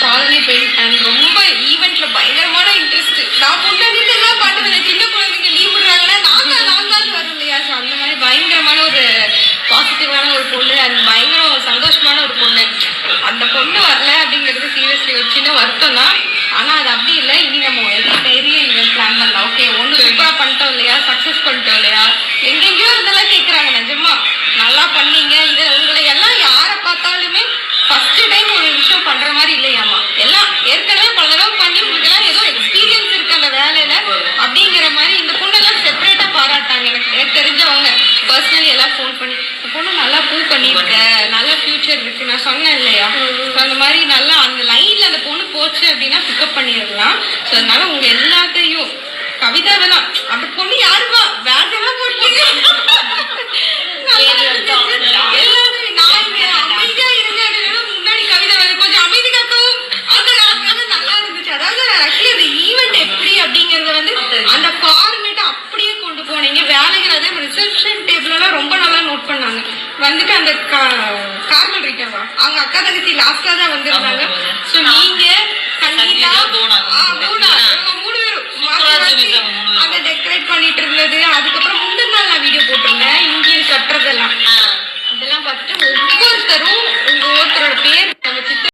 Colony பெண் and ரொம்ப ஈவெண்ட்ல பயங்கரமான இன்ட்ரெஸ்ட். நான் பொண்ணு எல்லாம் பாட்டுவேன். சின்ன குழந்தைங்க லீவ் விடுறாங்கன்னா நான் தான் வரும் இல்லையா. ஸோ அந்த மாதிரி பயங்கரமான ஒரு பாசிட்டிவான ஒரு பொண்ணு அண்ட் பயங்கர சந்தோஷமான ஒரு பொண்ணு. அந்த பொண்ணு வரல அப்படிங்கிறது சீரியஸ்லி ஒரு சின்ன வருத்தம் தான். ஆனா அது அப்படி இல்லை. இனி நம்ம பெரிய ஈவெண்ட் பிளான் பண்ணலாம். ஓகே ஒண்ணு சூப்பரா பண்ணிட்டோம் இல்லையா, சக்சஸ் பண்ணிட்டோம் இல்லையா. எங்கெங்கயோ இருந்தெல்லாம் கேட்கறாங்க. நிஜமா நல்லா பண்ணீங்க. இது உங்களை எல்லாம் யாரை பார்த்தாலுமே ஃபர்ஸ்ட் டைம் ஒரு விஷயம் பண்ற மாதிரி இல்லையாமா. எல்லாம் ஏற்கனவே பல தடவை பண்ணி உங்களுக்கு எல்லாம் ஏதோ எக்ஸ்பீரியன்ஸ் இருக்கு அந்த வேலையில அப்படிங்கிற மாதிரி இந்த பொண்ணெல்லாம் செப்பரேட்டா பாராட்டாங்க. எனக்கு தெரிஞ்சவங்க பர்சனலி எல்லாம் ஃபோன் பண்ணி இந்த பொண்ணு நல்லா ப்ரூவ் பண்ணிருக்க, நல்ல ஃபியூச்சர் இருக்கு. நான் சொன்னேன் இல்லையா, அந்த மாதிரி நல்லா அந்த லைன்ல அந்த பொண்ணு போச்சு அப்படின்னா பிக்கப் பண்ணிடலாம். ஸோ அதனால உங்க எல்லாத்தையும் கவிதாவை தான் அந்த பொண்ணு யாருமா வேதெல்லாம் போட்டீங்க அமைதியா இருங்க. முன்னாடி கவிதை கொஞ்சம் அமைதி காக்கவும் நல்லா இருந்துச்சு. அதாவது ஆக்சுவலி அந்த ஈவெண்ட் எப்படி அப்படிங்கறத வந்து அந்த ஃபார்மேட் அப்படியே கொண்டு போனீங்க. வேலைகள் அதே ரிசப்ஷன் டேபிள் எல்லாம் ரொம்ப நல்லா நோட் பண்ணாங்க. வந்துட்டு அந்த கார்மல் இருக்காவா அவங்க அக்கா தங்கச்சி லாஸ்டா தான் வந்திருந்தாங்க. ஸோ நீங்க சங்கீதா மூணு பேரும்